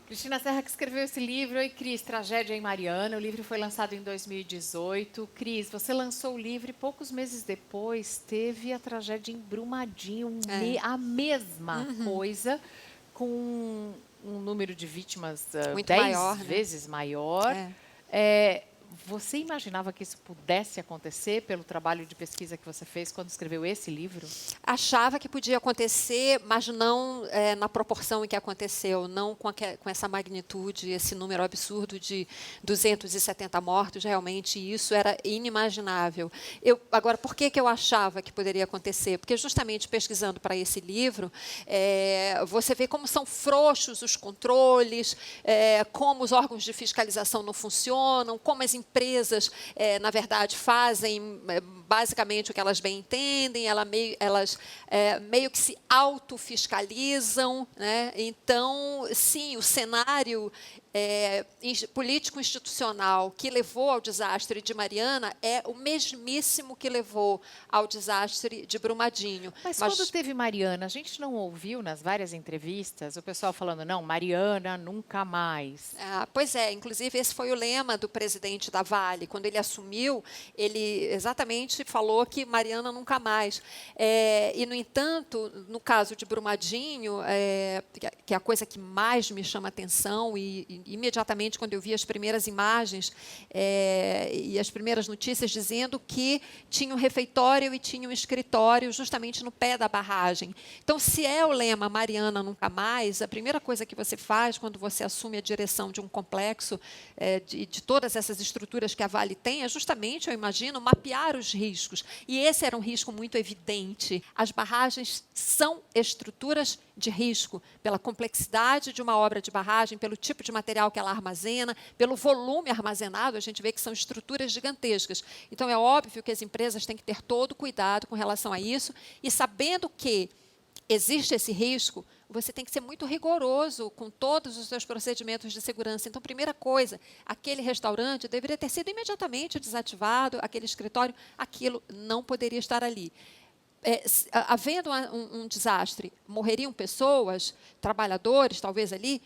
Cristina Serra que escreveu esse livro. Oi, Cris, Tragédia em Mariana. O livro foi lançado em 2018. Cris, você lançou o livro e poucos meses depois teve a tragédia em Brumadinho, a mesma coisa, com um número de vítimas Muito 10 maior, né? vezes maior. Você imaginava que isso pudesse acontecer pelo trabalho de pesquisa que você fez quando escreveu esse livro? Achava que podia acontecer, mas não na proporção em que aconteceu, não com essa magnitude, esse número absurdo de 270 mortos. Realmente, isso era inimaginável. Agora, por que eu achava que poderia acontecer? Porque, justamente pesquisando para esse livro, você vê como são frouxos os controles, como os órgãos de fiscalização não funcionam, como as empresas, na verdade, fazem basicamente o que elas bem entendem, elas meio que se autofiscalizam, né? Então, sim, o cenário político-institucional que levou ao desastre de Mariana é o mesmíssimo que levou ao desastre de Brumadinho. Mas quando teve Mariana, a gente não ouviu nas várias entrevistas o pessoal falando, não, Mariana nunca mais. Pois é, inclusive esse foi o lema do presidente da Vale. Quando ele assumiu, ele exatamente falou que Mariana nunca mais. E, no entanto, no caso de Brumadinho, que é a coisa que mais me chama a atenção, e imediatamente quando eu vi as primeiras imagens e as primeiras notícias dizendo que tinha um refeitório e tinha um escritório justamente no pé da barragem. Então, se é o lema Mariana nunca mais, a primeira coisa que você faz quando você assume a direção de um complexo, de todas essas estruturas que a Vale tem, é justamente, eu imagino, mapear os riscos. E esse era um risco muito evidente. As barragens são estruturas de risco, pela complexidade de uma obra de barragem, pelo tipo de material que ela armazena, pelo volume armazenado, a gente vê que são estruturas gigantescas. Então, é óbvio que as empresas têm que ter todo cuidado com relação a isso, e sabendo que existe esse risco, você tem que ser muito rigoroso com todos os seus procedimentos de segurança. Então, primeira coisa, aquele restaurante deveria ter sido imediatamente desativado, aquele escritório, aquilo não poderia estar ali. Havendo um desastre, morreriam pessoas, trabalhadores, talvez ali?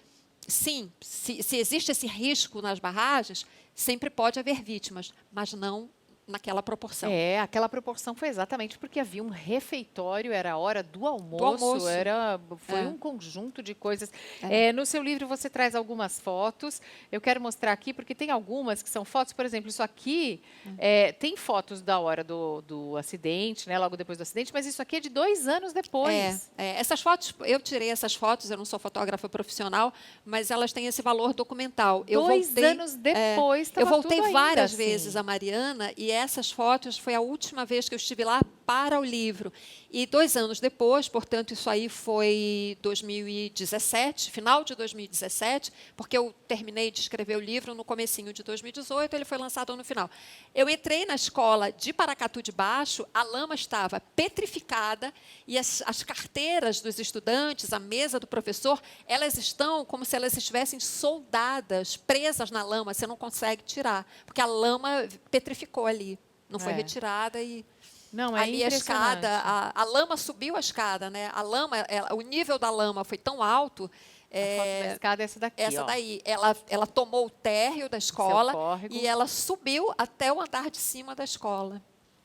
Sim, se existe esse risco nas barragens, sempre pode haver vítimas, mas não naquela proporção. Aquela proporção foi exatamente porque havia um refeitório, era a hora do almoço, foi um conjunto de coisas. No seu livro você traz algumas fotos, eu quero mostrar aqui, porque tem algumas que são fotos, por exemplo, isso aqui, tem fotos da hora do acidente, né, logo depois do acidente, mas isso aqui é de 2 anos depois. Essas fotos, eu tirei essas fotos, eu não sou fotógrafa profissional, mas elas têm esse valor documental. 2 anos depois, eu voltei várias assim. vezes a Mariana, e essas fotos foi a última vez que eu estive lá para o livro. E 2 anos depois, portanto, isso aí foi 2017, final de 2017, porque eu terminei de escrever o livro no comecinho de 2018, ele foi lançado no final. Eu entrei na escola de Paracatu de Baixo, a lama estava petrificada e as carteiras dos estudantes, a mesa do professor, elas estão como se elas estivessem soldadas, presas na lama, você não consegue tirar, porque a lama petrificou ali. Não foi retirada e ali a escada, a lama subiu a escada, né? A lama, o nível da lama foi tão alto. A foto da escada é essa daqui. Essa daí, ela tomou o térreo da escola e ela subiu até o andar de cima da escola.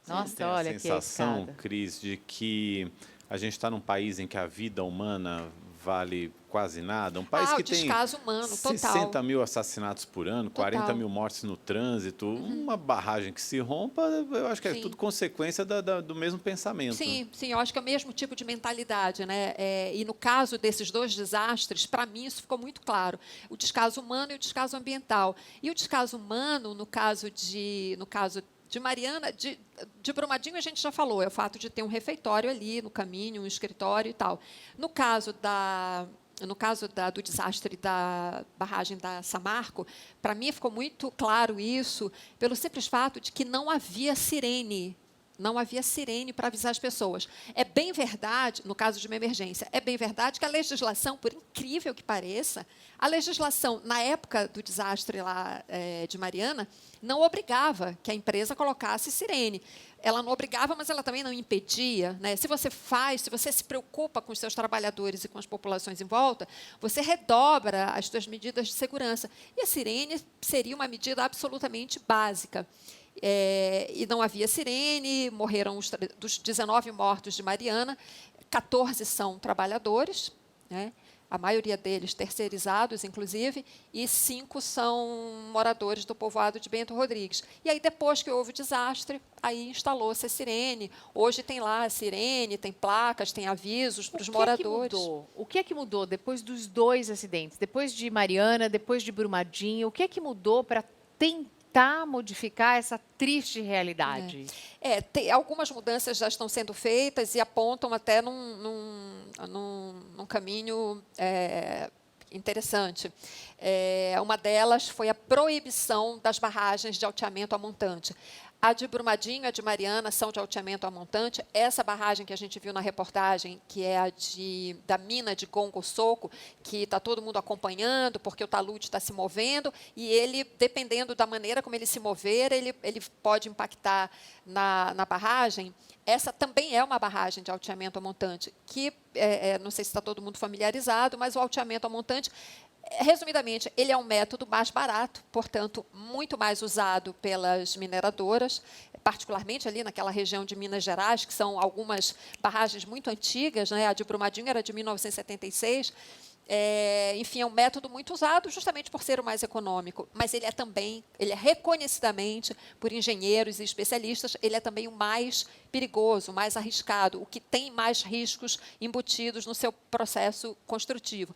Nossa, olha que escada. A sensação, Cris, de que a gente está num país em que a vida humana vale quase nada, um país que tem humano, 60 mil assassinatos por ano, 40 mil mortes no trânsito, uma barragem que se rompa, eu acho que é tudo consequência do mesmo pensamento. Sim, eu acho que é o mesmo tipo de mentalidade, né? E no caso desses 2 desastres, para mim isso ficou muito claro, o descaso humano e o descaso ambiental. E o descaso humano, no caso de Mariana, de Brumadinho a gente já falou, é o fato de ter um refeitório ali no caminho, um escritório e tal. No caso do desastre da barragem da Samarco, para mim ficou muito claro isso, pelo simples fato de que não havia sirene Não havia sirene para avisar as pessoas. É bem verdade, no caso de uma emergência, é bem verdade que a legislação, por incrível que pareça, a legislação, na época do desastre lá de Mariana, não obrigava que a empresa colocasse sirene. Ela não obrigava, mas ela também não impedia. Né? Se você se preocupa com os seus trabalhadores e com as populações em volta, você redobra as suas medidas de segurança. E a sirene seria uma medida absolutamente básica. E não havia sirene, morreram dos 19 mortos de Mariana, 14 são trabalhadores, né? A maioria deles terceirizados, inclusive, e 5 são moradores do povoado de Bento Rodrigues. E aí, depois que houve o desastre, aí instalou-se a sirene. Hoje tem lá a sirene, tem placas, tem avisos para os moradores. O que é que mudou depois dos 2 acidentes? Depois de Mariana, depois de Brumadinho, o que é que mudou para tentar modificar essa triste realidade? Algumas mudanças já estão sendo feitas e apontam até num caminho interessante. Uma delas foi a proibição das barragens de alteamento a montante. A de Brumadinho, a de Mariana, são de alteamento a montante. Essa barragem que a gente viu na reportagem, que é a da mina de Gongo Soco, que está todo mundo acompanhando, porque o talude está se movendo, e ele, dependendo da maneira como ele se mover, ele pode impactar na barragem. Essa também é uma barragem de alteamento a montante, que, não sei se está todo mundo familiarizado, mas o alteamento a montante, resumidamente, ele é um método mais barato, portanto, muito mais usado pelas mineradoras, particularmente ali naquela região de Minas Gerais, que são algumas barragens muito antigas, né? A de Brumadinho era de 1976. Enfim, é um método muito usado justamente por ser o mais econômico, mas ele é reconhecidamente, por engenheiros e especialistas, ele é também o mais perigoso, o mais arriscado, o que tem mais riscos embutidos no seu processo construtivo.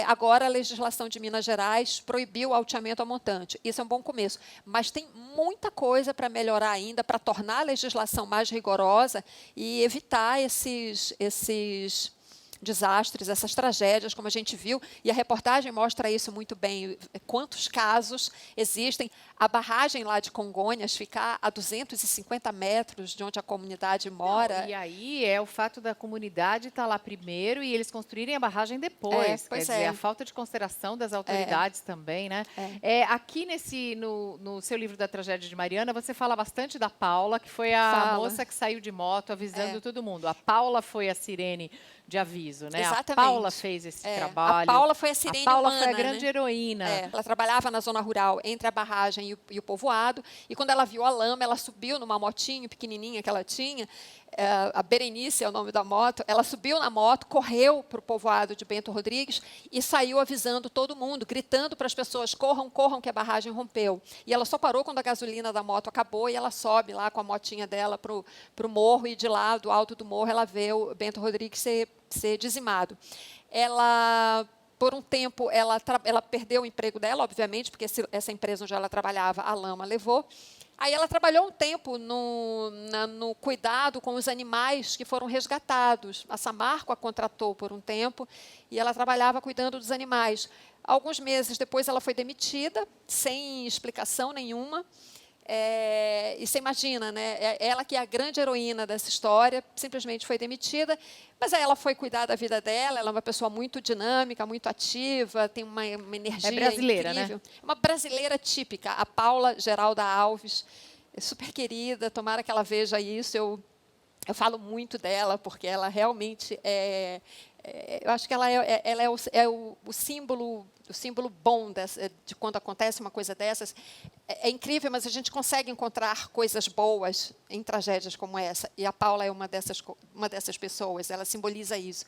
Agora, a legislação de Minas Gerais proibiu o alteamento a montante. Isso é um bom começo. Mas tem muita coisa para melhorar ainda, para tornar a legislação mais rigorosa e evitar esses desastres, essas tragédias, como a gente viu, e a reportagem mostra isso muito bem. Quantos casos existem? A barragem lá de Congonhas ficar a 250 metros de onde a comunidade mora. Não, e aí é o fato da comunidade estar lá primeiro e eles construírem a barragem depois. Quer dizer, a falta de consideração das autoridades também, né? Aqui no seu livro da tragédia de Mariana, você fala bastante da Paula, que foi a moça que saiu de moto avisando todo mundo. A Paula foi a sirene de aviso, né? Exatamente. A Paula fez esse trabalho. A Paula foi a sirene humana. A Paula foi a grande heroína. Ela trabalhava na zona rural, entre a barragem e o povoado, e quando ela viu a lama, ela subiu numa motinho pequenininha que ela tinha, a Berenice é o nome da moto, ela subiu na moto, correu para o povoado de Bento Rodrigues e saiu avisando todo mundo, gritando para as pessoas, corram, corram, que a barragem rompeu. E ela só parou quando a gasolina da moto acabou e ela sobe lá com a motinha dela para o morro, e de lá, do alto do morro, ela vê o Bento Rodrigues ser dizimado. Por um tempo, ela perdeu o emprego dela, obviamente, porque essa empresa onde ela trabalhava, a lama levou. Aí ela trabalhou um tempo no cuidado com os animais que foram resgatados. A Samarco a contratou por um tempo e ela trabalhava cuidando dos animais. Alguns meses depois, ela foi demitida, sem explicação nenhuma. E você imagina, né? Ela que é a grande heroína dessa história, simplesmente foi demitida, mas aí ela foi cuidar da vida dela, ela é uma pessoa muito dinâmica, muito ativa, tem uma energia brasileira, incrível. né? Uma brasileira típica, a Paula Geralda Alves, é super querida, tomara que ela veja isso, eu falo muito dela, porque ela realmente eu acho que ela é o símbolo bom de quando acontece uma coisa dessas. É incrível, mas a gente consegue encontrar coisas boas em tragédias como essa. E a Paula é uma dessas pessoas, ela simboliza isso.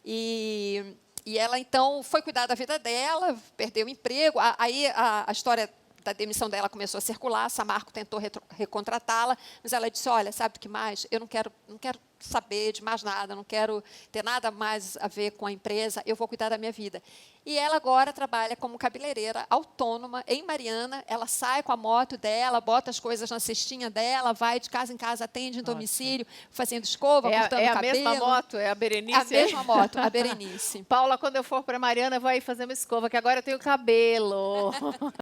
E ela, então, foi cuidar da vida dela, perdeu o emprego. Aí a história da demissão dela começou a circular, a Samarco tentou recontratá-la, mas ela disse, olha, sabe o que mais? Eu não quero saber de mais nada, não quero ter nada mais a ver com a empresa, eu vou cuidar da minha vida. E ela agora trabalha como cabeleireira autônoma em Mariana, ela sai com a moto dela, bota as coisas na cestinha dela, vai de casa em casa, atende em domicílio, fazendo escova, cortando o cabelo. É a mesma moto? É a Berenice? É a mesma moto, a Berenice. Paula, quando eu for para Mariana, eu vou aí fazer uma escova, que agora eu tenho cabelo.